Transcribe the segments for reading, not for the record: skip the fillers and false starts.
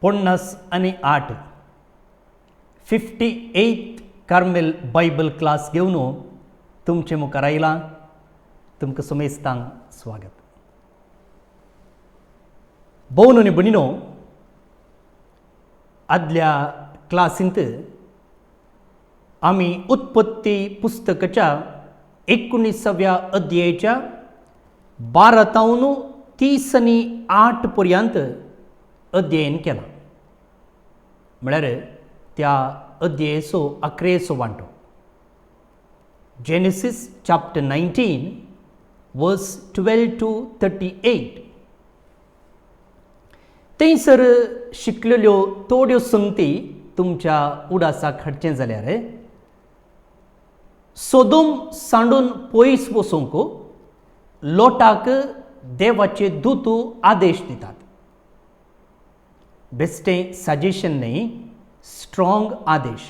58 58th Carmel Bible class घेवन तुमचे मुखार आयला. तुमकां सुमेस्तांक स्वागत. भोवन आनी भयणीनो, आदल्या क्लासींत आमी उत्पत्ती पुस्तकाच्या 19व्या अध्यायाच्या 12 तावन 38 पर्यंत अध्ययन केला. म्हळ्यार त्या अध्यायाचो 11सो वांटो. जेनेसीस चॅप्टर 19 वर्स 12 to 38. थंयसर शिकलेल्यो थोड्यो संगती तुमच्या उडासाक हाडचें जाल्यार सोदोम सांडून पयस वचूंक लोटाक देवाचे दूत आदेश दितात. बेस्टें सजेशन न्ही, स्ट्रॉंग आदेश,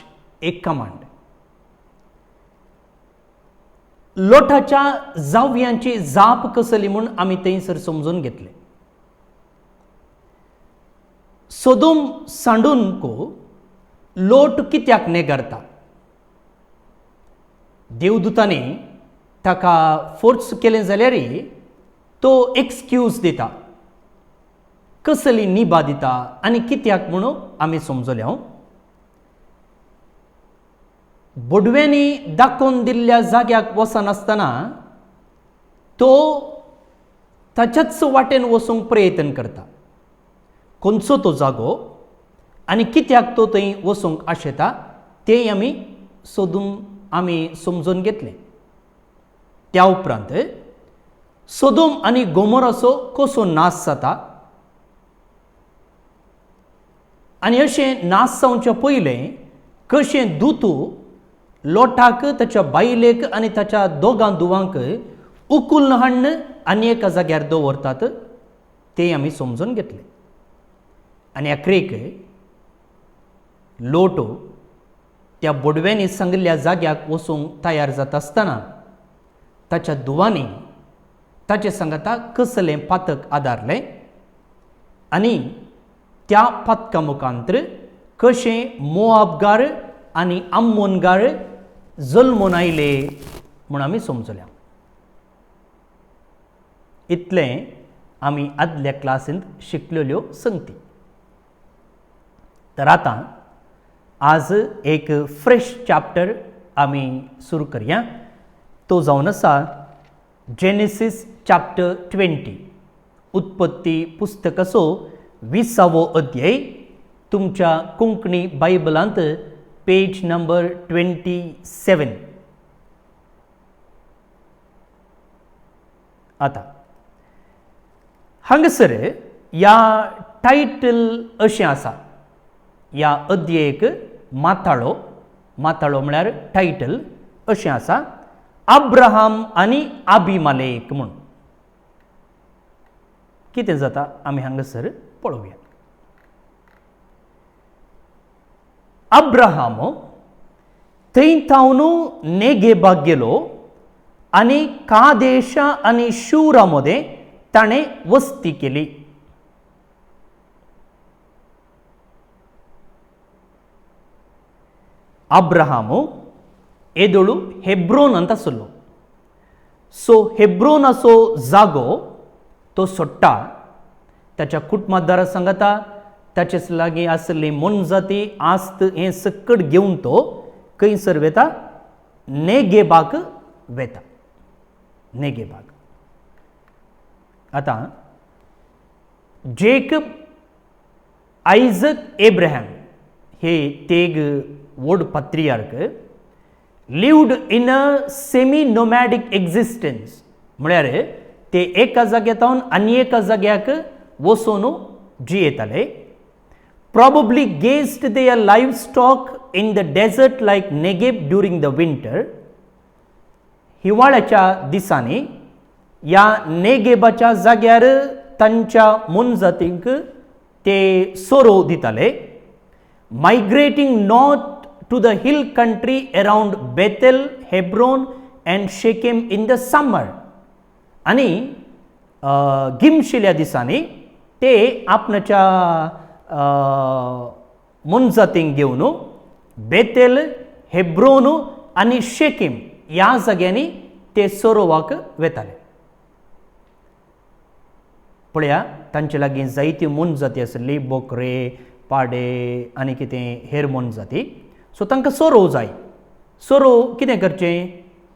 एक कमांड. लोटाच्या जावयांची जाप कसली म्हूण आमी थंयसर समजून घेतले. सोदोम सांडून लोट कित्याक नेगरता? देवदूतांनी ताका फोर्स केलें जाल्यार तो एक्सक्यूज दिता, कसली निभा दिता आनी कित्याक म्हणून आमी समजले. बोडव्यांनी दाखोवन दिल्ल्या जाग्याक वचनासतना तो ताच्याच वाटेन वचूंक प्रयत्न करता. खंयचो तो जागो आनी कित्याक तो थंय वचूंक आशेता तें आमी समजून घेतलें. त्या उपरांत सोदोम आनी गोमोराचो कसो नाश जाता आनी अशें नाश जावचे पयलें कशें दूत लोटाक, ताच्या बायलेक आनी ताच्या दोगां धुवांक उखलून हाडून आनी एका जाग्यार दवरतात तें आमी समजून घेतलें. आनी आखरेक लोट त्या बोडव्यांनी सांगिल्ल्या जाग्याक वचूंक तयार जाता आसतना ताच्या धुवांनी ताचे सांगता कसलें पातक आदारलें आनी त्या पातका मुखांतर कशें मोआबगार आनी आम्मोनगार जल्मून आयले म्हूण आमी समजल्या. इतलें आमी आदल्या क्लासींत शिकलेल्यो संगती. तर आतां आज एक फ्रेश चॅप्टर आमी सुरू करया. तो जावन आसा जेनेसीस चॅप्टर 20, उत्पत्ती पुस्तकाचो 20वो अध्याय. तुमच्या कोंकणी बायबलांत पेज नंबर 27. आता हांगासर ह्या टायटल अशें आसा, ह्या अध्यायक माथाळो म्हळ्यार टायटल अशें आसा, अब्राहम आनी अबिमेलेक म्हूण. कितें जाता आमी हांगासर पळोवया. अब्राहम थंय तावन नेगेबाक गेलो आनी कादेशा आनी शूरा मदें ताणें वस्ती केली. अब्राहम येदोळू हेब्रोनांत आसलो. सो हेब्रोनाचो जागो तो सोडटा. ताच्या कुटुंबादारा सांगता ताचेच लागीं आसली मनजाती आस्त हें सकट घेवन तो खंयसर वेता? नेगेबाक वेता. नेगेबाक. आतां जेकब, आयझक, एब्राहम हे तेग वड patriarch lived in a semi nomadic existence. म्हळ्यार ते एका जाग्यातावन आनी एका जाग्याक वचून जियेताले. probably gazed their livestock in the desert like Negev during the winter. हिवाळ्याच्या दिसांनी या नेगेबाच्या जाग्यार तांच्या मनजातींक ते सोरो दिताले. मायग्रेटिंग north to the hill country around Bethel, Hebron and Shechem in the summer. आणि गिमशिल्या दिसांनी ते आपणाच्या म्हूण जातींक घेवन बेतेल, हेब्रोन आनी शेकीम ह्या जाग्यांनी ते सोरोवाक वेताले. पळया तांचे लागीं जायत्यो म्हूण जाती आसली, बोकरे, पाडे आनी कितें हेर म्हूण जाती. सो तांकां सोरोव जाय. सोरोव कितें करचें?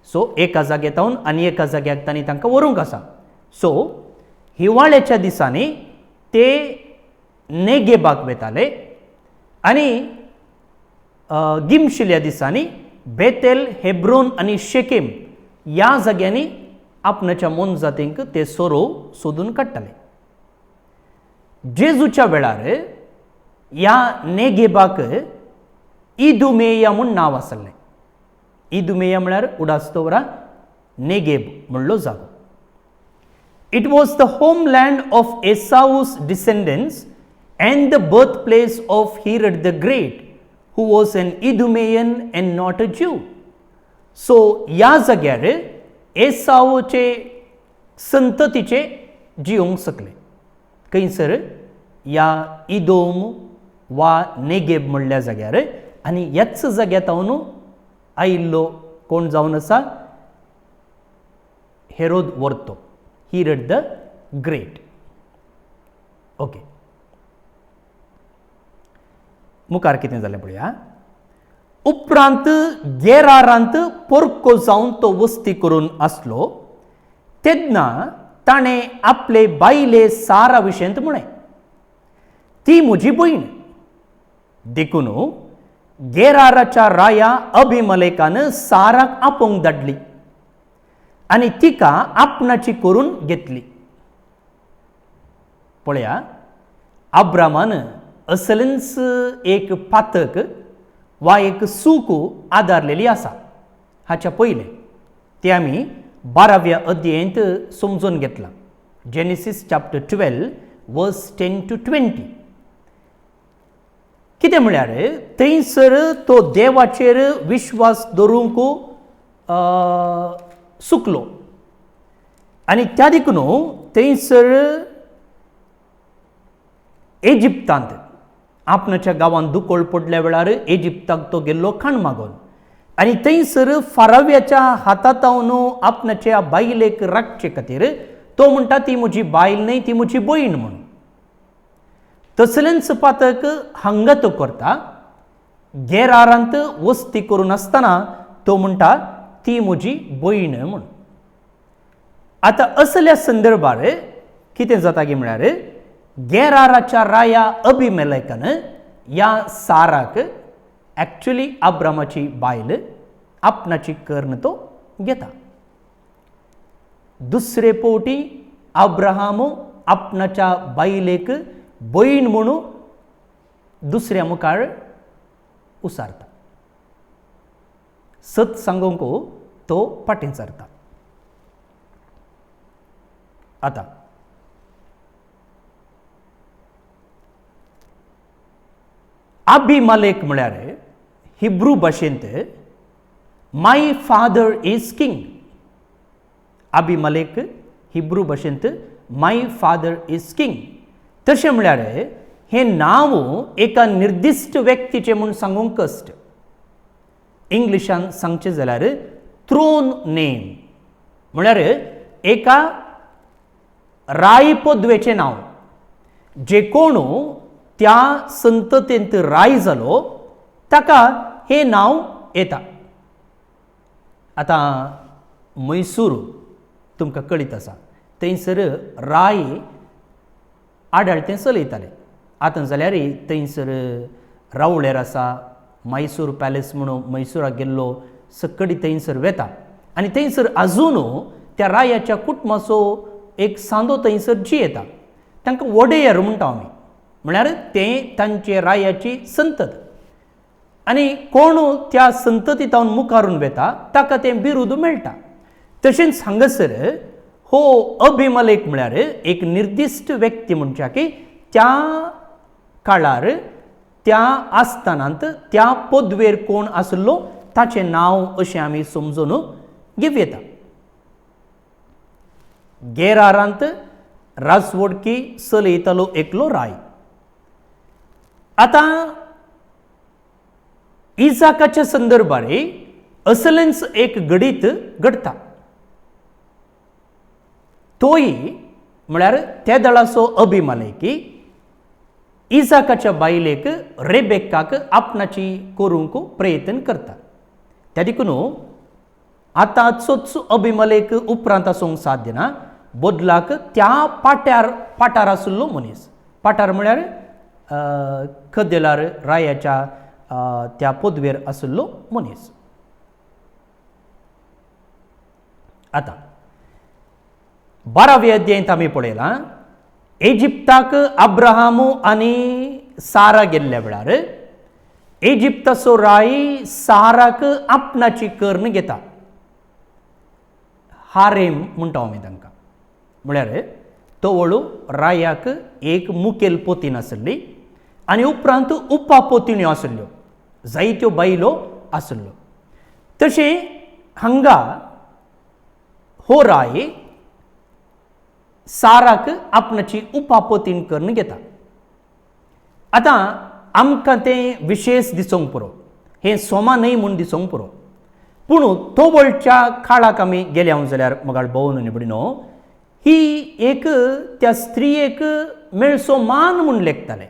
सो एका जाग्यातावन आनी एका जाग्याक तांकां व्हरूंक आसा. सो हिवाळ्याच्या दिसांनी ते नेगेबाक वेताले आनी गिमशिल्या दिसांनी बेतेल, हेब्रोन आनी शेकेम ह्या जाग्यांनी आपणाच्या म्हूण जातींक ते सोरोव सोदून काडटाले. जेजूच्या वेळार ह्या नेगेबाक इदुमेया म्हूण नांव आसलें. इदुमेया म्हळ्यार उडास्तोवरा नेगेब म्हणलो जागो. It was the homeland of Esau's descendants and the birthplace of Herod the Great, who was an Idumean and not a Jew. So ह्या जाग्यार एसावचे संततीचे जिवंक शकले. खंयसर ह्या इदोम वा नेगेब म्हणल्या जाग्यार आनी ह्याच जाग्यातावन आयिल्लो कोण जावन आसा? हेरोद वर्तो, हिरड द ग्रेट. ओके, मुखार कितें जालें पळया. उपरांत गेरारांत पोरको जावन तो वस्ती करून आसलो तेन्ना ताणें आपले बायले सारा विशयंत म्हळें, ती म्हजी भयण. देखून गेराराच्या राया अभिमलेकान साराक आपोवंक धाडली आनी तिका आपणाची करून घेतली. पळया, अब्रामान असलेंच एक पातक वा एक सूक आदारलेली आसा. हाच्या पयलें ते आमी 12व्या अध्यायांत समजून घेतलां. जेनेसीस चॅप्टर 12 वर्स 10 to 20. कितें म्हळ्यार थंयसर तो देवाचेर विश्वास दवरूंक सुकलो आनी त्या देखून थंयसर इजिप्तांत आपणाच्या गांवांत दुकोळ पडल्या वेळार इजिप्ताक तो गेल्लो खाण मागोन आनी थंयसर फाराव्याच्या हातांतावन आपणाच्या बायलेक राखचे खातीर तो म्हणटा ती म्हजी बायल न्हय, ती म्हजी भयण म्हूण. तसलेंच पातक हांगा तो करता. गेरारांत वस्ती करून आसतना तो म्हणटा ती म्हजी भयण म्हूण. आतां असल्या संदर्भार कितें जाता की म्हळ्यार गेराराच्या राया अभिमेलेकान ह्या साराक एक्चुअली अब्रामाची बायल आपणाची कर्ण तो घेता. दुसरे पोवटी अब्राहाम आपणाच्या बायलेक भयण म्हणून दुसऱ्या मुखार उसारता. सत सांगूंक तो फाटीं सरता. आतां अभिमलेक म्हळ्यार हिब्रू भाशेंत माय फादर इज किंग. अभिमलेक हिब्रू भाशेंत माय फादर इज किंग. तशें म्हळ्यार हें नांव एका निर्दिश्ट व्यक्तीचें म्हूण सांगूंक कश्ट. इंग्लिशान सांगचें जाल्यार थ्रोन नेम म्हळ्यार एका राय पदवेचें नांव. जे कोण त्या संततेंत राय जालो ताका हें नांव येता. आतां मैसूर तुमकां कळीत आसा, थंयसर राय आडाळतें चलयताले. आतां जाल्यार थंयसर रावळेर आसा, मैसूर पॅलेस म्हणून मैसूराक गेल्लो सकडी थंयसर वेता आनी थंयसर आजून त्या रायाच्या कुटुंबाचो एक सांदो थंयसर जियेता. तांकां वोडेयर म्हणटा आमी, म्हळ्यार तें तांचे रायाची संतत आनी कोण त्या संततींतावन मुखारून वेता ताका तें बिरूद मेळटा. तशेंच हांगासर हो अभिमलेक म्हळ्यार एक निर्दिश्ट व्यक्ती म्हणच्या की त्या काळार त्या आस्थानांत त्या पदवेर कोण आसलो ताचें नांव अशें आमी समजून घेवं येता. गेरारांत राजवडकी चलयतालो एकलो राय आता इजाकाच्या संदर्भात असलेंच एक गडीत घडता तोय म्हळ्यार त्या दळाचो अभिमालेकी इजाकाच्या बायलेक रेबेक्काक आपणाची करूंक प्रयत्न करता त्या देखून आता चोच अभिमलेक उपरांत आसूंक साध्य ना बदलाक त्या पाठार आसुल्लो मनीस पाठार म्हळ्यार खदेलार रायाच्या त्या पदवेर आसुल्लो मनीस. आता 12व्या अध्यायांत आमी पळयलां इजिप्ताक अब्राहाम आनी सारा गेल्ल्या वेळार इजिप्ताचो राय साराक आपणाची कर्ण घेता. हारेम म्हणटा आमी तांकां म्हळ्यार तो वळू रायाक एक मुखेल पोतीन आसली आनी उपरांत उपापोतिण्यो आसल्यो जायत्यो बायलो आसल्यो. तशें हांगा हो राय साराक आपणाची उपापोतीन कर्ण घेता. आतां आमकां तें विशेश दिसूंक पुरो हें सोमा न्हय म्हूण दिसूंक पुरो पूण तो वळच्या काळाक आमी गेल्या जाल्यार मगाळ भोवन निबडिनो ही एक त्या स्त्रियेक मेळसो मान म्हूण लेखताले.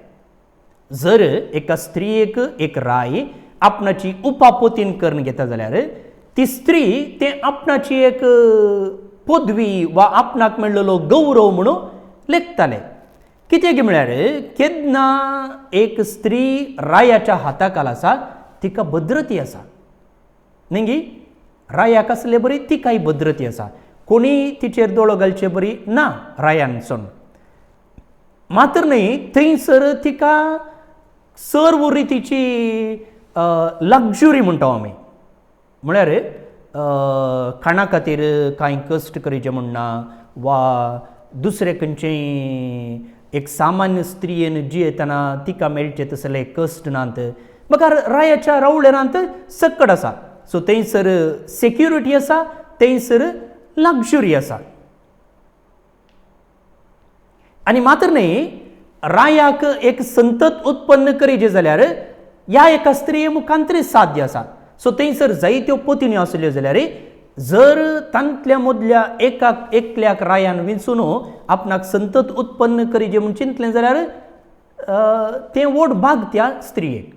जर एका स्त्रियेक एक राय आपणाची उपापोतीन कर्ण घेता जाल्यार ती स्त्री तें आपणाची एक पदवी वा आपणाक मेळिल्लो गौरव म्हणून लेखताले. कित्याक म्हळ्यार केन्ना एक स्त्री रायाच्या हाताखाल आसा तिका भद्रती आसा न्ही रायाक आसले बरी तिकाय भद्रती आसा कोणी तिचेर दोळो घालचे बरी ना रायानसून मात्र न्ही थंयसर तिका सर्व रितीची लग्जुरी म्हणटा आमी म्हळ्यार खाणा खातीर कांय कश्ट करचे म्हणना वा दुसरे खंयचेय एक सामान्य स्त्रियेन जियेतना तिका मेळचे तसले कश्ट नात म्हाका रायाच्या रावळेरांत सक्कड आसा. सो थंयसर सेक्युरिटी आसा थंयसर लग्जुरी आसा. आनी मात्र न्ही रायाक एक संतत उत्पन्न करीचे जाल्यार ह्या एका स्त्रिये मुखांतरी साध्य आसा. सो थंयसर जायत्यो पोतिण्यो आसल्यो जाल्यार जर तांतल्या मदल्या एकल्याक रायान विंचून आपणाक संतत उत्पन्न करीचे म्हूण चिंतलें जाल्यार तें व्हड भाग त्या स्त्रियेक.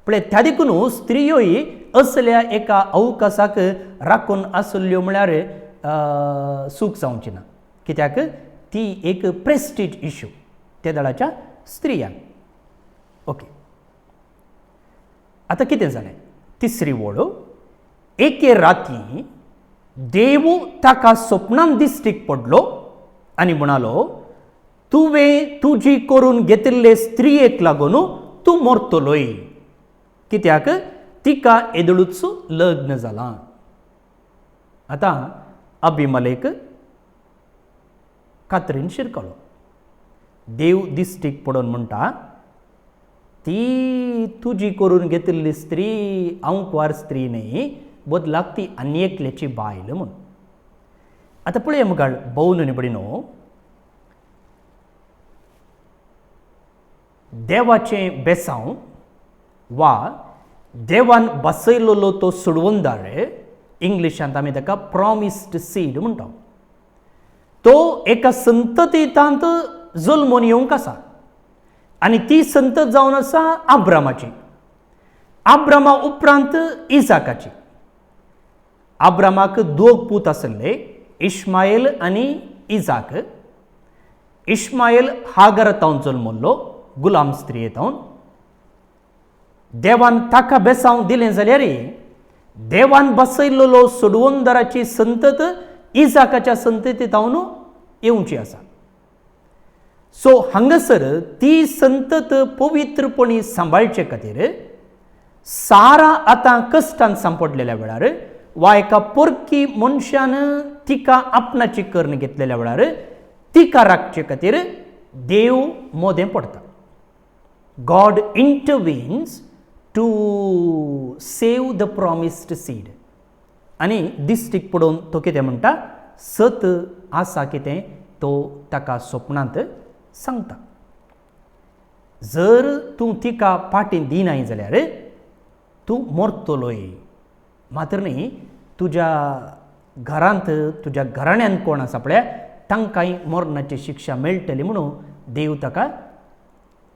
पळय त्या देखून स्त्रियोय असल्या एका अवकाशाक राखून आसल्यो म्हळ्यार सूख जावची ना कित्याक ती एक प्रेस्टीज इश्यू त्या दळाच्या स्त्रियांक. ओके आतां कितें जालें तिसरी वळ एके राती देव ताका स्वप्नांत दिश्टीक पडलो आनी म्हणालो तुवें तुजी करून घेतिल्ले स्त्रियेक लागून तूं मरतलोय कित्याक तिका एदळूच लग्न जालां. आतां अभिमलेक कातरीन शिरकलो. देव दिश्टीक पडोवन म्हणटा ती तुजी करून घेतिल्ली स्त्री अंकवार स्त्री न्ही बदलाक ती आनी एकल्याची बायल म्हूण. आतां पळय मुखार भोवन निबडिनो देवाचें बेसांव वा देवान बसयलोलो तो सुडवंदार इंग्लिशांत आमी ताका प्रॉमिस्ड सीड म्हणटा तो एका संततींत जल्मोन येवंक आसा आनी ती संतत जावन आसा आब्रामाची. आब्रामा उपरांत इजाकाची. आब्रामाक दोग पूत आसले इश्मायल आनी इजाक. इश्मायल हागरातावन जल्मल्लो गुलाम स्त्रियेतावन. देवान ताका बेसांव दिलें जाल्यार देवान बसयल्लो सोडवंदाराची संतत इजाकाच्या संततींतावन येवची आसा. सो हांगासर ती संतत पवित्रपणी सांबाळचे खातीर सारा आतां कश्टान सांपडलेल्या वेळार वा एका पोरकी मनशान तिका आपणाची कर्ण घेतलेल्या वेळार तिका राखचे खातीर देव मोदें पडटा. God intervenes to save the promised seed. आनी दिश्टीक पडोवन तो कितें म्हणटा सत आसा कितें तो ताका स्वप्नांत सांगता. जर तूं तिका पाटी दिनाय जाल्यार तूं मरतलोय. मात्र न्ही तुज्या घरांत तुज्या घराण्यांत कोण आसा पळय तांकांय मरणाची शिक्षा मेळटली म्हणून देव ताका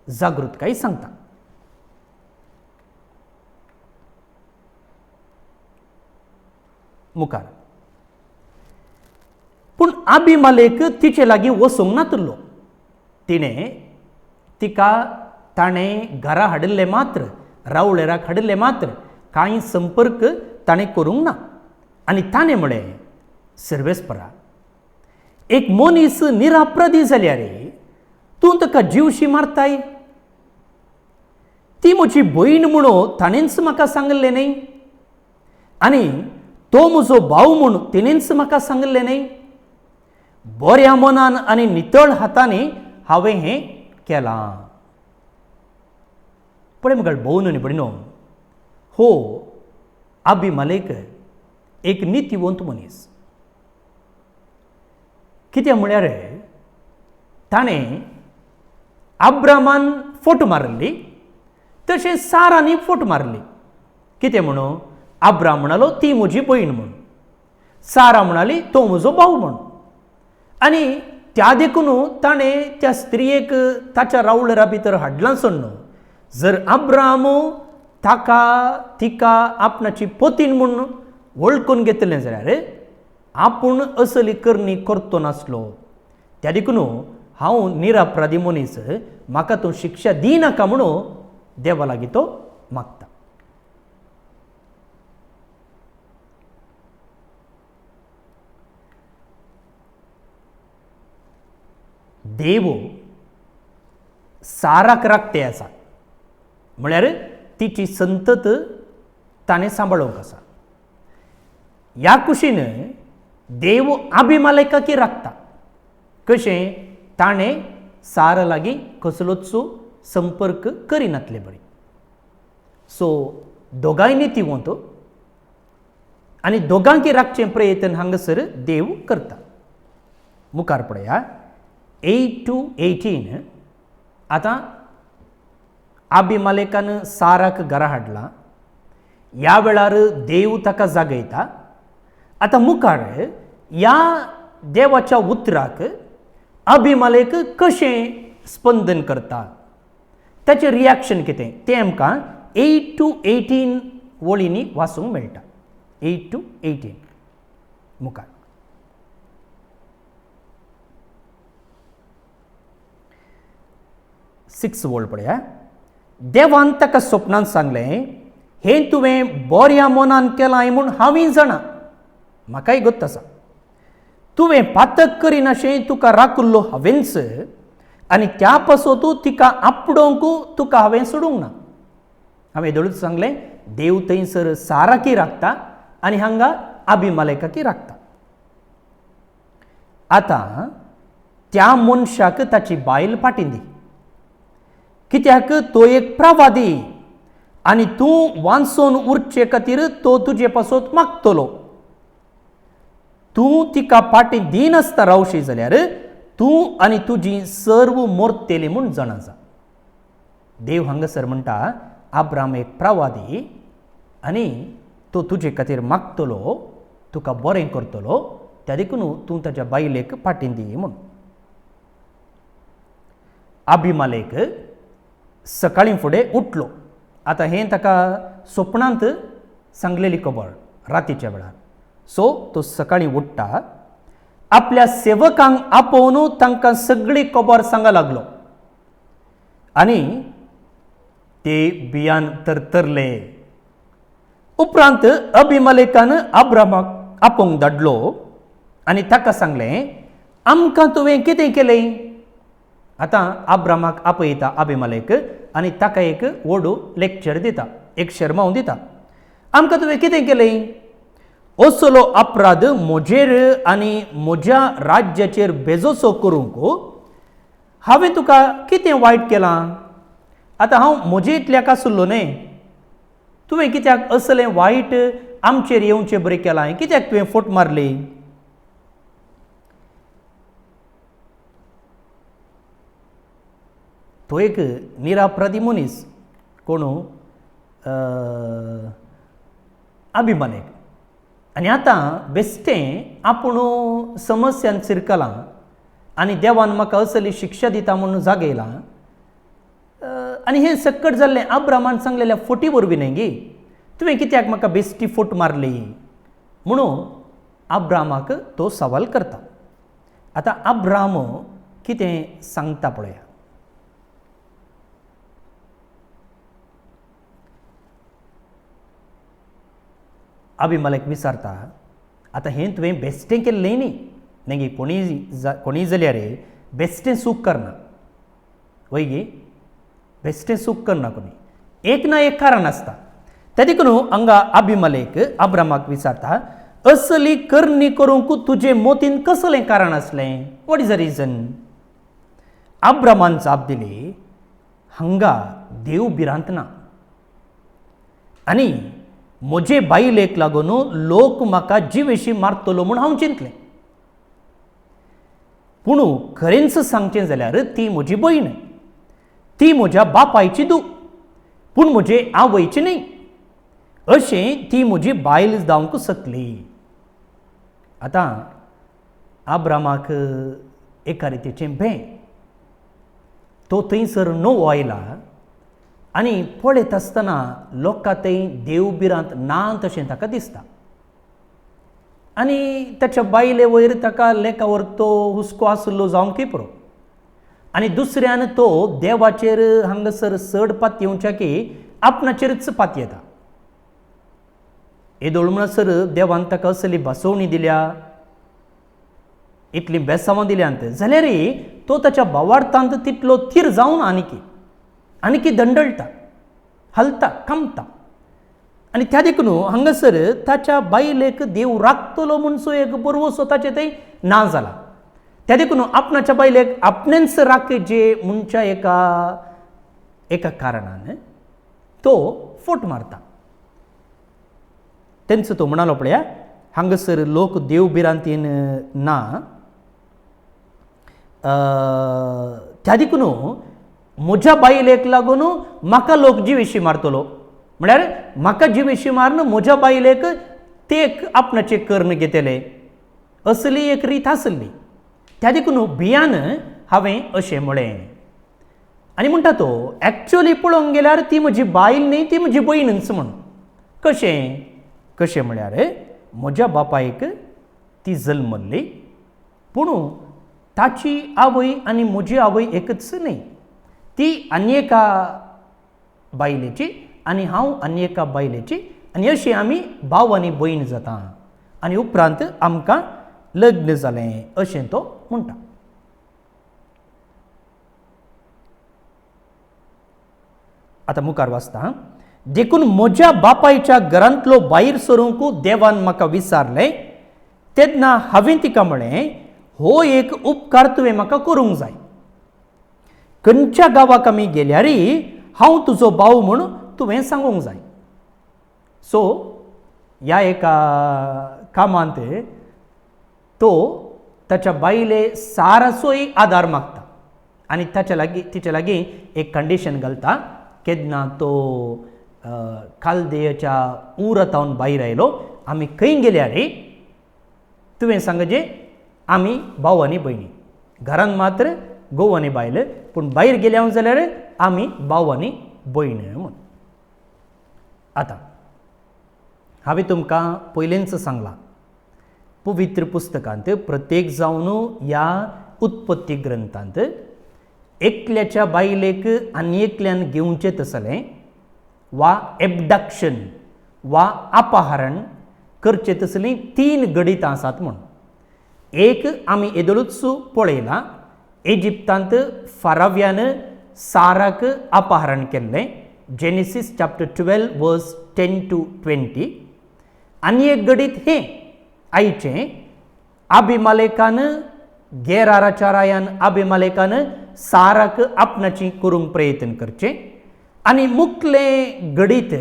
जागृतकाय सांगता. मुखार पूण अबिमेलेक तिचे लागीं वचूंक नातलो. तिणें तिका ताणें घरा हाडिल्ले मात्र रावळेराक हाडिल्ले मात्र कांय संपर्क ताणें करूंक ना. आनी ताणें म्हळें सर्वेस्परा एक मनीस निरापराधी जाल्यार तूं ताका जीवशी मारताय. ती म्हजी भयण म्हणून ताणेंच म्हाका सांगलें न्ही आनी तो म्हजो भाव म्हणून तिणेंच म्हाका सांगलें न्ही. बऱ्या मनान आनी नितळ हातांनी हांवें हें केलां. पळय मुखार भोवन आनी भयणो, हो अबिमेलेक एक नितीवंत मनीस. कित्याक म्हळ्यार ताणें अब्रामान फट मारली तशें सारांनी फट मारली. कितें म्हणून अब्राम म्हणलो ती म्हजी भयण म्हणून, सारा म्हणाली तो म्हजो भाव म्हणून. आनी त्या देखून ताणें त्या स्त्रियेक ताच्या रावळेरा भितर हाडलांच न्हू. जर अब्राम तिका आपणाची पतीन म्हणून वळखून घेतलें जाल्यार आपूण असली करणी करतो नासलो. त्या देखून हांव निरापराधी मनीस म्हाका तूं शिक्षा दिनाका म्हणून देवा लागीं तो मागता. देव साराक राखते आसा म्हळ्यार तिची संतत ताणें सांबाळूंक आसा. ह्या कुशीन देव अबिमेलेकाकी राखता. कशें ताणें सारा लागीं कसलोच संपर्क करिनातले बरी. सो दोगांय नितीवंत आनी दोगांकी राखचें प्रयत्न हांगासर देव करता. मुखार पळया 8 to 18. आतां अबिमेलेकान साराक घरा हाडला. ह्या वेळार देव ताका जागयता. आतां मुखार ह्या देवाच्या उतराक अबिमेलेक कशें स्पंदन करता, ताचें रिएक्शन कितें तें आमकां 8 to 18 वळींनी वाचूंक मेळटा. 8 to 18 मुखार. सिक्स वळ पळया. देवान ताका स्वप्नांत सांगलें हें तुवें बऱ्या मनान केलां म्हूण हांवें जाणा. म्हाकाय गत आसा. तुवें पातक करिनाशें तुका राखलो हांवेंच आनी त्या पासोतू तिका आपडोवंक तुका हांवें सोडूंक ना. हांवें दळूच सांगलें देव थंयसर साराकी राखता आनी हांगा अबिमेलेकाकी राखता. आतां त्या मनशाक ताची बायल पाटी दी. कित्याक तो एक प्रवादी आनी तूं वांचून उरचे खातीर तो तुजे पासत मागतलो. तूं तिका पाटी दिनासता रावशी जाल्यार तूं आनी तुजी सर्व मरतली म्हूण जाणा जा. देव हांगासर म्हणटा अब्राम एक प्रवादी आनी तो तुजे खातीर मागतलो, तुका बरें करतलो, त्या देखून तूं ताच्या बायलेक पाटी दी म्हूण. अबिमेलेक सकाळीं फुडें उठलो. आतां हें ताका स्वप्नांत सांगलेली खबर रातीच्या वेळार. सो तो सकाळीं उठ्ठा. आपल्या सेवकांक आपोवन तांकां सगळी खबर सांगूंक लागलो. आनी ते भियान तरतरले. उपरांत अबिमेलेकान अब्रामाक आपोवंक धाडलो आनी ताका सांगलें आमकां तुवें कितें केलें. आतां अब्रामाक आपयता अबिमेलेक आनी ताका एक व्हडू लेक्चर दिता, एक शर्माव दिता. आमकां तुवें कितें केलें. असलो अपराध म्हजेर आनी म्हज्या राज्याचेर बेजोसो करूंक हांवें तुका कितें वायट केलां. आतां हांव म्हजे इतल्याक आसलो न्ही. तुवें कित्याक असलें वायट आमचेर येवचें बरें केलां. कित्याक तुवें फट मारली. तो एक निरापराधी मनीस कोण अभिमलेक. आनी आतां बेश्टें आपूण समस्यान शिरकलां आनी देवान म्हाका असली शिक्षा दिता म्हणून जागयलां. आनी हें सक्कट जाल्लें अब्रामान सांगलेल्या फोटी वरवीं न्ही गे, तुवें कित्याक म्हाका बेश्टी फोट मारली म्हणून अब्रामाक तो सवाल करता. आतां अब्राम कितें सांगता पळया. अभिमलेक विचारता, आतां हें तुवें बेश्टें केल्लें न्ही गे, कोणीय जाल्यार बेश्टें सूख करना वय गे, बेश्टें सूख करना कोणी, एक ना एक कारण आसता. त्या देखून हांगा अभिमलेक अब्रामाक विचारता, असली करणी करूंक तुजे मोतीन कसलें कारण आसलें, वॉट इज द रिजन. अब्रामान जाप दिली, हांगा देव भिरांत ना आनी म्हजे बायलेक लागून लोक म्हाका जिवेशी मारतलो म्हूण हांव चिंतलें. पूण खरेंच सांगचें जाल्यार ती म्हजी भयण, ती म्हज्या बापायची धूव, पूण म्हजे आवयची न्ही, अशें ती म्हजी बायल जावंक शकली. आतां अब्रामाक एका रितीचें भें. तो थंयसर न्हू आयला आनी पळयत आसतना लोकां थंय देव भिरांत ना तशें ताका दिसता. आनी ताच्या बायले वयर ताका लेका वर तो हुस्को आसलो जावंकय पुरो. आनी दुसऱ्यान तो देवाचेर हांगासर चड पात येवच्या की आपणाचेरच पात येता. येदोळ म्हणसर देवान ताका असली बसवणी दिल्या, इतली बेसांवां दिल्यांत जाल्यार तो ताच्या भावार्थांत तितलो थीर जावन आनीकी दंडळटा, हलता, कामता. आनी त्या देखून हांगासर ताच्या बायलेक देव राखतलो म्हणसो एक बरवसो ताचे थंय ना जाला. त्या देखून आपणाच्या बायलेक आपणेच राखचे म्हणच्या एका कारणान तो फोट मारता. तेंचो तो म्हणालो पळया, हांगासर लोक देव भिरांतीन ना, त्या देखून म्हज्या बायलेक लागून म्हाका लोक जिवेशी मारतलो, म्हळ्यार म्हाका जिवेशी मारून म्हज्या बायलेक ते आपणाचे कर्ण घेतले, असली एक रीत आसली. त्या देखून भियान हांवें अशें म्हळें. आनी म्हणटा तो, एक्चुअली पळोवंक गेल्यार ती म्हजी बायल न्ही, ती म्हजी भयणच म्हणून. कशें म्हळ्यार म्हज्या बापायक ती जल्मल्ली, पूण ताची आवय आनी म्हजी आवय एकच न्ही, ती आनी एका बायलेची आनी हांव आनी एका बायलेची, आनी अशी आमी भाव आनी भयण जाता. आनी उपरांत आमकां लग्न जालें अशें तो म्हणटा. आतां मुखार वाचता. देखून म्हज्या बापायच्या घरांतलो भायर सरूंक देवान म्हाका विचारलें तेन्ना हांवें तिका म्हळें, हो एक उपकार तुवें म्हाका करूंक जाय. खंयच्या गांवाक आमी गेल्यार हांव तुजो भाव म्हूण तुवें सांगूंक जाय. सो ह्या एका कामांत तो ताच्या बायले साराचोय आदार मागता आनी तिचे लागीं एक कंडिशन घालता. केन्ना तो कालदेयाच्या उरातावन भायर आयलो, आमी खंय गेल्यार तुवें सांगजे आमी भाव आनी भयणी, घरान मात्र घोव आनी बायल, पूण भायर गेल्या जाल्यार आमी भाव आनी भयण म्हूण. आतां हांवें तुमकां पयलेंच सांगलां, पवित्र पुस्तकांत प्रत्येक जावन ह्या उत्पत्ती ग्रंथांत एकल्याच्या बायलेक आनी एकल्यान घेवचें तसलें वा एबडक्शन वा अपहरण करचें तसलीं 3 गणितां आसात म्हूण. एक आमी येदोळूच पळयलां, इजिप्तांत फाराव्यान साराक अपहरण केल्लें, जेनेसीस चॅप्टर 12 वर्स 10 to 20. आनी एक गणित हें आयचें, अभिमलेकान गेराराच्या रायान अभिमलेकान साराक आपणाची करूंक प्रयत्न करचें. आनी मुखलें गणित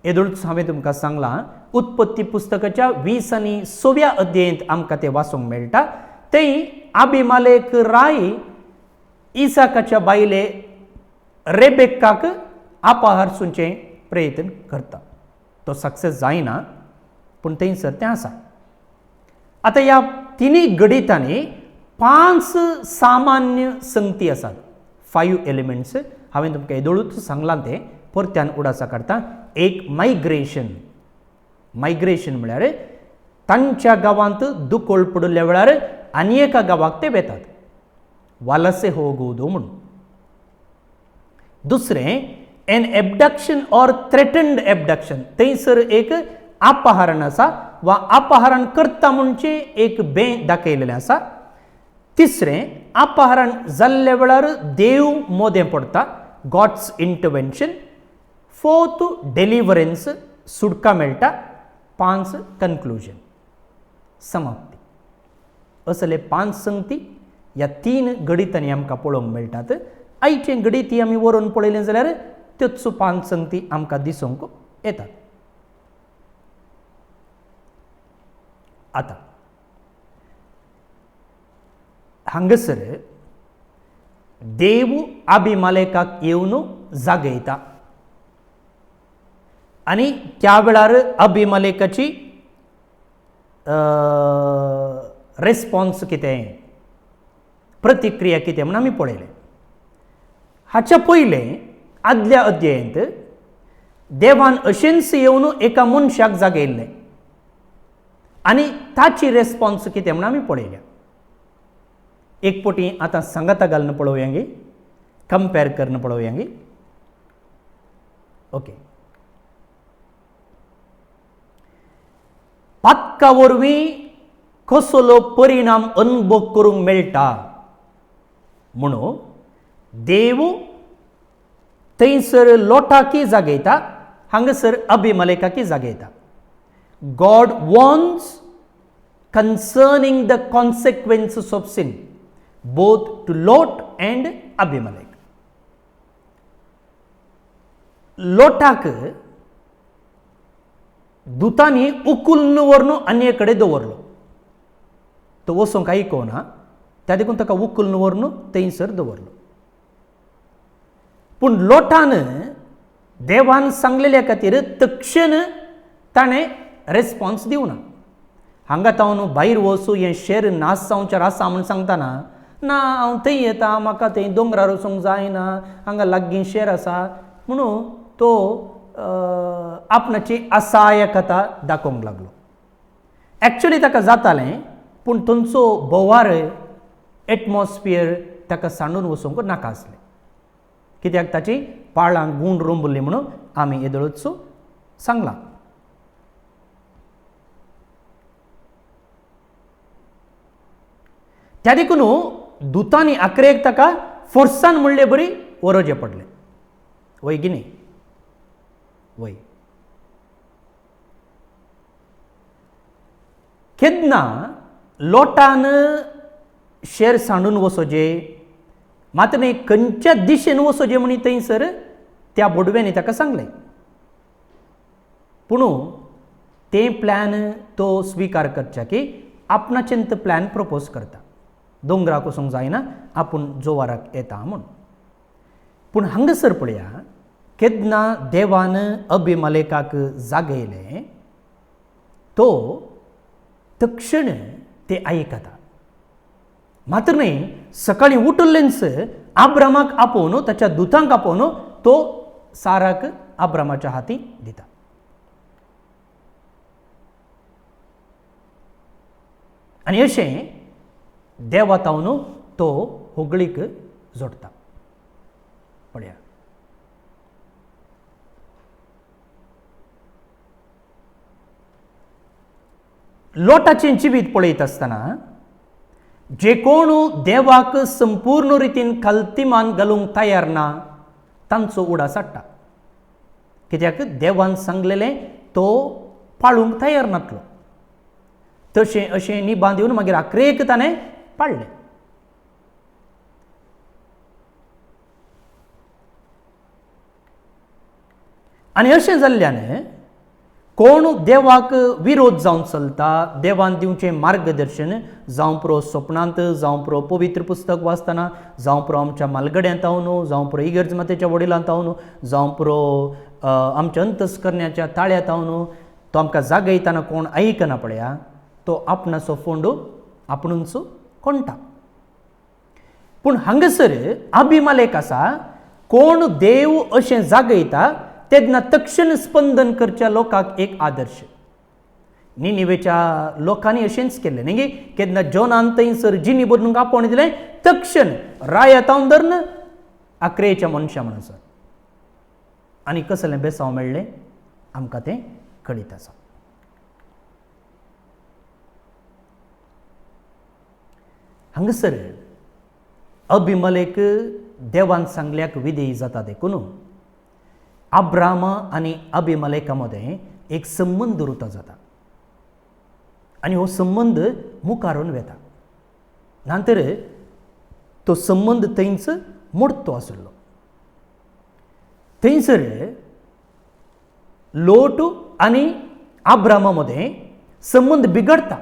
येदोळूच हांवें तुमकां सांगलां, उत्पत्ती पुस्तकाच्या 20 आनी 26 अध्यायांत आमकां तें वाचूंक मेळटा. थंय अभिमलेक राय इसाकाच्या बायले रेबेक्काक अपहारसूचे प्रयत्न करता. तो सक्सेस जायना पूण थंयसर तें आसा. आतां ह्या तिनी गणितांनी 5 सामान्य संगती आसात. 5 एलिमेंट्स हांवें तुमकां येदोळूच सांगलां तें परत्यान उडासा करता. एक मायग्रेशन म्हळ्यार तांच्या गांवांत दुकोळ पडल्या वेळार आनी एका गांवाक ते वेतात, वालसे होगोदो म्हणून. दुसरें an abduction or threatened abduction, थंयसर एक अपहरण आसा वा अपहरण करता म्हणचे एक बें दाखयलेलें आसा. तिसरें अपहरण जाल्ल्या वेळार देव मोदें पडटा, गॉड्स इंटरवेन्शन. फोर्थ डेलिव्हरन्स, सुटका मेळटा. 5 कन्क्लुजन, समाप्ती. असले 5 संगती ह्या 3 गणितांनी आमकां पळोवंक मेळटात. आयचें गणित आमी व्हरून पळयलें जाल्यार त्योच 5 संगती आमकां दिसूंक येतात. आतां हांगासर देव अभिमालेकाक येवन जागयता आनी त्या वेळार अभिमालेकाची रेस्पॉन्स कितें, प्रतिक्रिया कितें म्हूण आमी पळयलें. हाच्या पयलें आदल्या अध्यायांत देवान अशेंच येवन एका मनशाक जागयल्लें आनी ताची रेस्पॉन्स कितें म्हूण आमी पळयल्या. एक पोटी आतां सांगाता घालून पळोवया गे, कंपेर करून पळोवया गे. ओके, पातका वरवीं कसलो परिणाम अनुभव करूंक मेळटा म्हणून देव थंयसर लोटाकी जागयता, हांगासर अभिमलेकाकी जागयता. God warns concerning the consequences of sin both to Lot and Abimelech. लोटाक दुतांनी उखलून व्हरून अन्य कडेन दवरलो. तो वचोंक आयकोना, त्या देखून ताका उखलून व्हरून थंयसर दवरलो. पूण लोटान देवान सांगलेल्या खातीर तक्षण ताणें रेस्पॉन्स दिवना. हांगा तावन भायर वचूं हें शेर नास जावच्यार आसा म्हूण सांगतना, ना हांव थंय येता, म्हाका थंय दोंगरार वचूंक जायना, हांगा लागीं शेर आसा म्हणून तो आपणाची असहाय्यकता दाखोवंक लागलो. एक्चुली ताका जातालें, पूण थंयचो बोवार एटमॉस्फियर ताका सांडून वचूंक नाका आसलें, कित्याक ताची पाळांक गूण रोंबली म्हणून आमी येदोळूच सांगलां. त्या देखून दुतांनी आखरेक ताका फोर्सान म्हणले बरी वरोवचें पडलें. वय की न्ही? वय. केन्ना लोटान शेर सांडून वचोवचे, मात न्ही खंयच्या दिशेन वचोवचें म्हणी थंयसर त्या बोडव्यांनी ताका सांगलें. पूण तें प्लॅन तो स्विकार करचा की आपणाचें तो प्लॅन प्रपोज करता. दोंगराक वचूंक जायना, आपूण जोवाराक येता म्हूण. पूण हांगासर पळया, केन्ना देवान अभिमलेकाक जागयलें, तो तक्षण ते आयकता. मात्र न्ही सकाळीं उठलेंच आब्रामाक आपोवन, ताच्या दुतांक आपोवन तो साराक आब्रामाच्या हाती दिता. आनी अशें देवातावन तो होगळीक जोडटा. पळया, लोटाचें जिवीत पळयत आसतना जे कोण देवाक संपूर्ण रितीन खालतीमान घालूंक तयार ना, तांचो उडास हाडटा. कित्याक देवान सांगलेलें तो पाळूंक तयार नासलो. तशें अशें निबान दिवन मागीर आखरेक ताणें पाळलें. आनी अशें जाल्ल्यान कोण देवाक विरोध जावन चलता, देवान दिवचें मार्गदर्शन जावं पुरो स्वप्नांत, जावं पुरो पवित्र पुस्तक वाचतना, जावं पुरो आमच्या मालगड्यांत न्हू, जावं पुरो इगर्ज मातेच्या वडिलांत न्हू, जावं पुरो आमच्या अंतस्करण्याच्या ताळ्यात न्हू, तो आमकां जागयतना कोण आयकना पळया, तो आपणाचो फोंडू आपणूच कोणटा. पूण हांगासर अभिमलेख आसा, कोण देव अशें जागयता तेन्ना तक्षण स्पंदन करच्या लोकांक एक आदर्श. निनिवेच्या लोकांनी अशेंच केलें न्ही, केन्ना जोनान थंयसर जिनी बदलूंक आपोवण दिलें, तक्षण रायतावन धरन अक्रेच्या मनशां म्हणसर. आनी कसलें बेसांव मेळ्ळें आमकां तें कळीत आसा. हांगासर अभिमलेख देवान सांगल्याक विधेय जाता देखून अब्राहम आनी अभिमलेखा मदें एक संबंद उरता जाता आनी हो संबंद मुखारून वेता. नंतर तो संबंद थंयच मोडतो आसलो. थंयसर लोट आनी अब्राहमा मदें संबंद बिगडटा.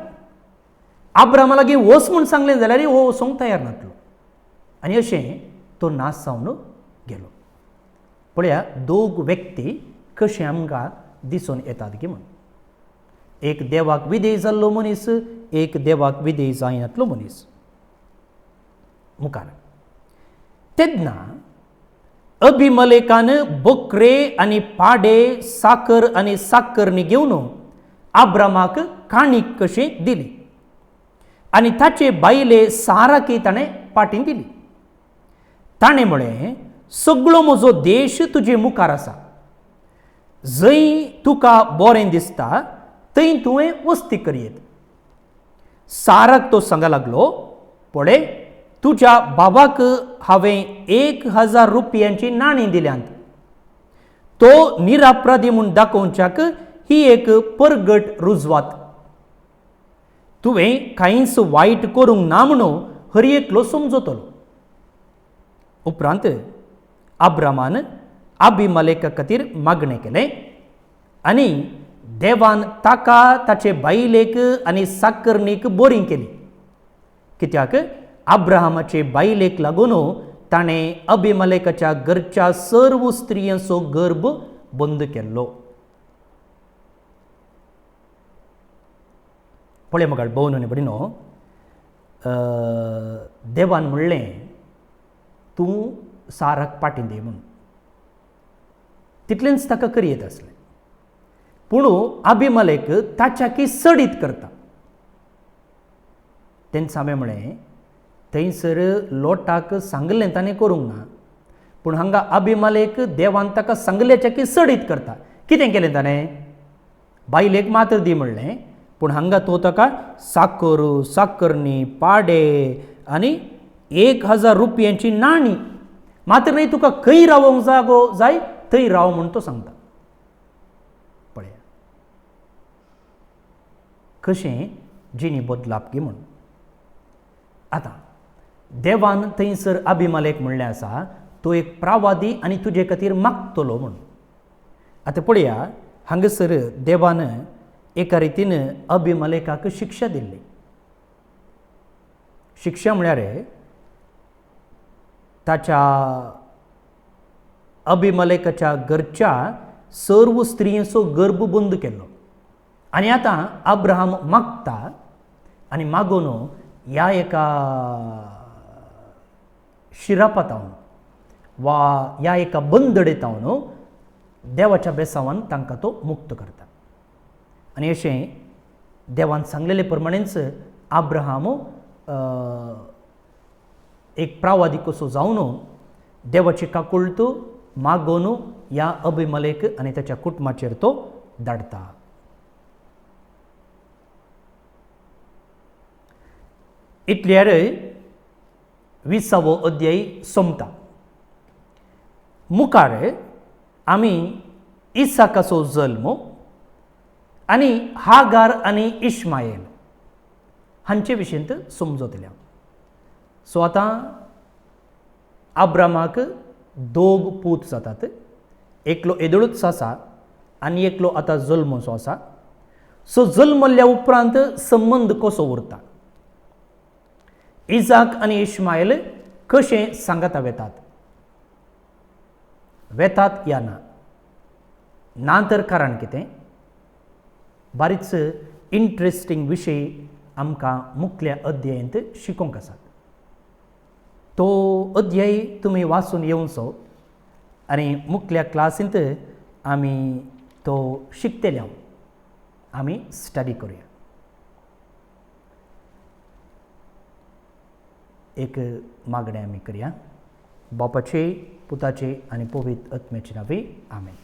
अब्राहमा लागीं वच म्हूण सांगलें जाल्यार हो वचोंक तयार नासलो आनी अशें तो नाश जावन गेलो. पळया दोग व्यक्ती कशे आमकां दिसून येतात की म्हण. एक देवाक विधेय जाल्लो मनीस, एक देवाक विधेय जायनातलो मनीस. मुखार तेन्ना अभिमलेखान बकरे आनी पाडे, साकर आनी साकरनी घेवन अब्रामाक काणीक कशी दिली आनी ताचे बायले साराकी ताणें पाटीन दिली. ताणें म्हळें, सगळो म्हजो देश तुजे मुखार आसा, जंय तुका बरें दिसता थंय तुवें वस्ती करयेत. साराक तो सांगूंक लागलो, पळय तुज्या बाबाक हांवें 1000 रुपयांची नाणीं दिल्यांत. तो निरापराधी म्हूण दाखोवच्याक ही एक परगट रुजवात. तुवें कांयच वायट करूंक ना म्हणून हर एकलो समजतलो. उपरांत अब्रामान अभिमलेखा खातीर मागणें केलें आनी देवान ताका ताचे बायलेक आनी साकरणीक बरी केली. कित्याक अब्राहमाचे बायलेक लागून ताणें अभिमलेखाच्या घरच्या सर्व स्त्रियांचो गर्भ बंद केल्लो. पळय मगाळ भोवन बडीनो, देवान म्हणलें तूं साराक पाटीन दे म्हणून. तितलेंच ताका करयत आसलें. पूण अभिमलेख ताच्याकी सडीत करता. तेन्ना हांवें म्हळें थंयसर लोटाक सांगलें ताणें करूंक ना, पूण हांगा अभिमलेख देवान ताका सांगल्याच्याकी सडीत करता. कितें केलें ताणें? बायलेक मात्र दी म्हणलें, पूण हांगा तो ताका साकर, साकरणी, पाडे आनी 1000 रुपयांची नाणी, मात्र न्ही तुका खंय रावोंक जागो जाय थंय राव म्हूण तो सांगता. पळया कशें जिणी बदलाप गी म्हूण. आतां देवान थंयसर अभिमलेख म्हणलें आसा, तो एक प्रावादी आनी तुजे खातीर मागतलो म्हूण. आतां पळया हांगासर देवान एका रितीन अभिमलेखाक शिक्षा दिल्ली. शिक्षा म्हळ्यार ताच्या अभिमलेखाच्या घरच्या सर्व स्त्रियांचो गर्भ बंद केल्लो. आनी आतां अब्राहम मागता आनी मागून ह्या एका शिरापातावन वा ह्या एका बंदडेतावन देवाच्या बेसांवान तांकां तो मुक्त करता. आनी अशें देवान सांगलेले प्रमाणेच अब्राहम एक प्रावादी कसो जावन देवाची काकुळट मागोवन ह्या अभिमलेख आनी ताच्या कुटुंबाचेर तो धाडटा. इतल्यार 20वो अध्याय सोंपता. मुखार आमी इसाकाचो जल्म आनी हागार आनी इश्मायल हांचे विशींत समजतल्या. सो आतां अब्रामाक दोग पूत जातात. एकलो एदळूच आसा आनी एकलो आतां जल्मचो आसा. सो जल्मल्या उपरांत संबंद कसो उरता. इजाक आनी इश्मायल कशें सांगाता वेतात या ना तर कारण कितें. बारीच इंट्रस्टिंग विशय आमकां मुखल्या अध्यायांत शिकोवंक आसात. तो अध्याय तुमी वाचून येवचो आनी मुखल्या क्लासींत आमी तो शिकतले. आमी स्टडी करुया. एक मागणें आमी करया. बापाचे, पुताचे आनी पवित्र आत्म्याचे नांवे आमेन.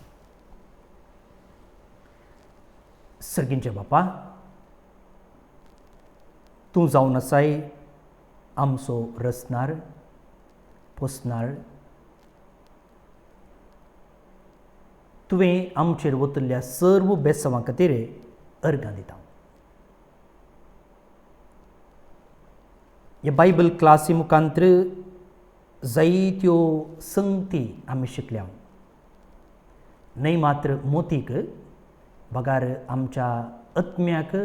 सर्गींचे बापा, तूं जावन आसाय आमचो रचनार, पोसनार. तुवें आमचेर वतिल्ल्या सर्व बेसवां खातीर अर्गां दिता. ह्या बायबल क्लासी मुखांतर जायत्यो संगती आमी शिकल्या. न्हय मात्र मोतीक, बगार आमच्या आत्म्याक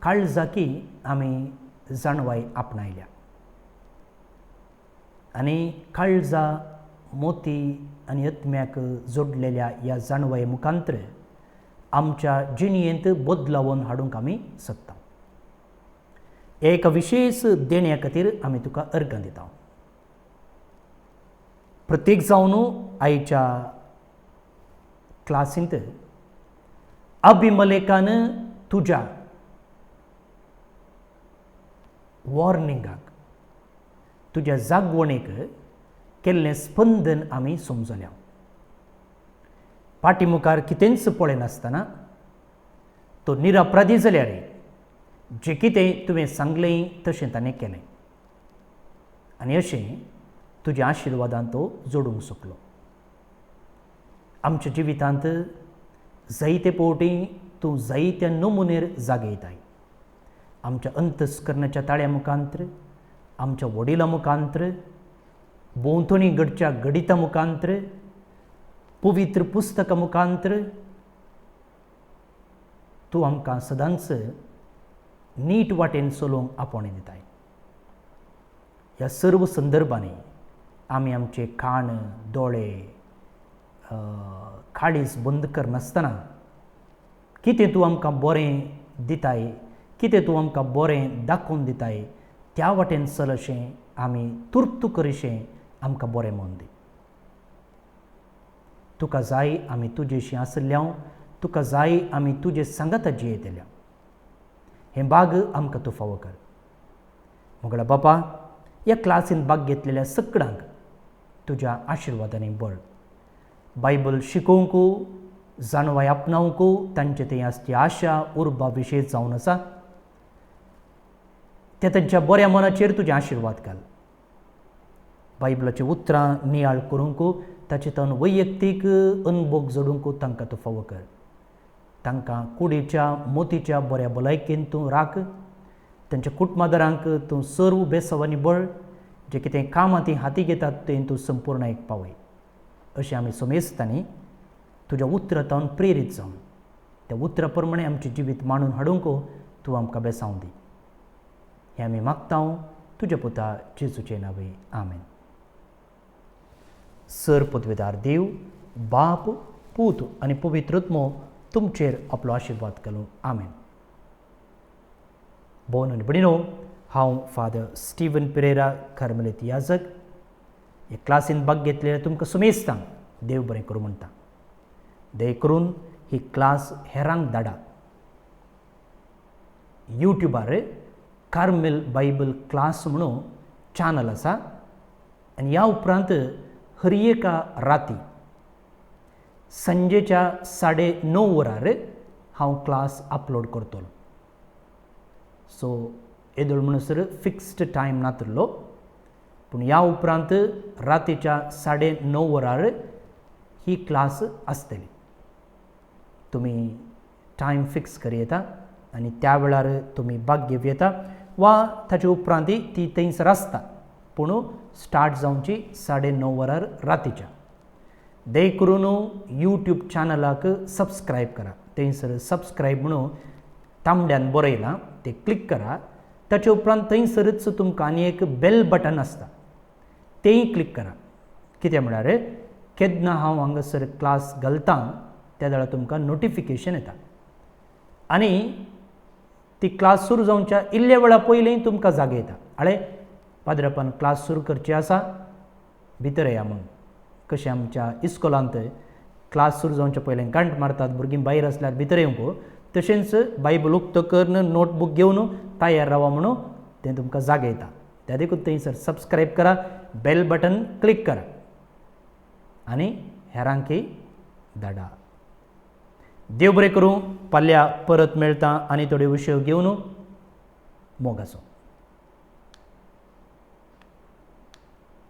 काळजाकी आमी जाणवाय आपणायल्या. आनी काळजा, मोती आनी आत्म्याक जोडलेल्या ह्या जाणवाये मुखांतर आमच्या जिणयेंत बदलावन हाडूंक आमी शकता. एका विशेश देण्या खातीर आमी तुका अर्गां दिता. प्रत्येक जावन आयच्या क्लासींत अभिमलेकान तुज्या वॉर्निंगाक, तुज्या जागवणेक केल्लें स्पंदन आमी समजल्या. फाटीमुखार कितेंच पळयनासतना तो निरपराधी जाल्यार जें कितें तुवें सांगलें तशें ताणें केलें आनी अशें तुज्या आशिर्वादान तो जोडूंक शकलो. आमच्या जिवितांत जायते फावटी तूं जायत्या नमुनेर जागे येताय. आमच्या अंतस्करणाच्या ताळ्या मुखांतर, आमच्या वडिलां मुखांतर, भोंवतणी घडच्या गणिता मुखांतर, पवित्र पुस्तकां मुखांतर तूं आमकां सदांच नीट वाटेन चलोवंक आपणे दिताय. ह्या सर्व संदर्भांनी आमी आमचे कान, दोळे, काळीज बंद करनासतना कितें तूं आमकां बरें दिताय, कितें तूं आमकां बरें दाखोवन दिताय, त्या वाटेन चलशें आमी तुर्त करीशें आमकां बरें मन दी. तुका जाय आमी तुजेशीं आसल्या, तुका जाय आमी तुजे सांगाता जियेतल्या. हें भाग आमकां तूं फावो कर. मोगळा बापा, ह्या क्लासीन भाग घेतलेल्या सगळ्यांक तुज्या आशिर्वादांनी बळ. बायबल शिकोवंक, जाणवाय आपणावंक तांचे थंय आसची आशा उर्बा विशेश जावन आसा. त्या तांच्या बऱ्या मनाचेर तुजे आशिर्वाद घाल. बायबलाची उतरां नियाळ करूंक, ताचे तन वैयक्तीक अनुभव जोडूंक तांकां तूं फावो कर. तांकां कुडीच्या मोतीच्या बऱ्या भलायकेन तूं राख. तांच्या कुटुंबादारांक तूं सर्व बेसवांनी बळ. जें कितें कामां तीं हाती घेतात तें तूं संपूर्णायक पावय. अशें आमी समेजतांनी तुज्या उतरांतावन प्रेरीत जावन त्या उतरां प्रमाणें आमचें जिवीत मांडून हाडूंक तूं आमकां बेसांव दी. हें आमी मागतां तुज्या पुता जेजूचे नांवे. आमेन. सर पदवेदार देव, बाप, पूत आनी पवित्र आत्मो तुमचेर आपलो आशिर्वाद घालूं. आमेन. भोवन आनी भयणीनो, हांव फादर स्टीवन पेरेरा, कार्मेलीत याजक. हे क्लासीन भाग घेतलेल्या तुमकां समेजतां देव बरें करूं म्हणटा. दय करून ही क्लास हेरांक धाडा. यूट्यूबार कार्मेल बायबल क्लास म्हणून चॅनल आसा आनी ह्या उपरांत हर एका राती संजेच्या 9:30 वरार हांव क्लास अपलोड करतलो. सो येदोळ म्हणसर फिक्स्ड टायम नातलो, पूण ह्या उपरांत रातीच्या 9:30 वरार ही क्लास आसतली. तुमी टायम फिक्स करूं येता आनी त्या वेळार तुमी भाग घेवं येता, वा ताचे उपरांत ती थंयसर आसता पूण स्टार्ट जावची 9:30 वरार रातीच्या. दय करून यूट्यूब चॅनलाक सबस्क्रायब करा. थंयसर सबस्क्रायब म्हणून तांबड्यान बरयलां ते क्लिक करा. ताचे उपरांत थंयसरच तुमकां आनी एक बेल बटन आसता तेंय क्लिक करा. कित्याक म्हळ्यार केन्ना हांव हांगासर क्लास घालतां त्या वेळार तुमकां नोटिफिकेशन येता आनी ती क्लास सुरू जावच्या इल्ल्या वेळा पयलीं तुमकां जागे येता. आळे पाद्रपान क्लास सुरू करची आसा, भितर या म्हणून. कशें आमच्या इस्कॉलांत क्लास सुरू जावच्या पयलीं घंट मारतात, भुरगीं भायर आसल्यार भितर येवंक, तशेंच बायबल उक्तकर नोटबूक घेवन तयार रावा म्हणून तें तुमकां जागे येता. त्या देखून थंयसर सबस्क्रायब करा, बेल बटन क्लिक करा आनी हेरांकय धाडा. देव बरें करूं. फाल्यां परत मेळटा आनी थोड्यो विशयो घेवन मोग आसूं.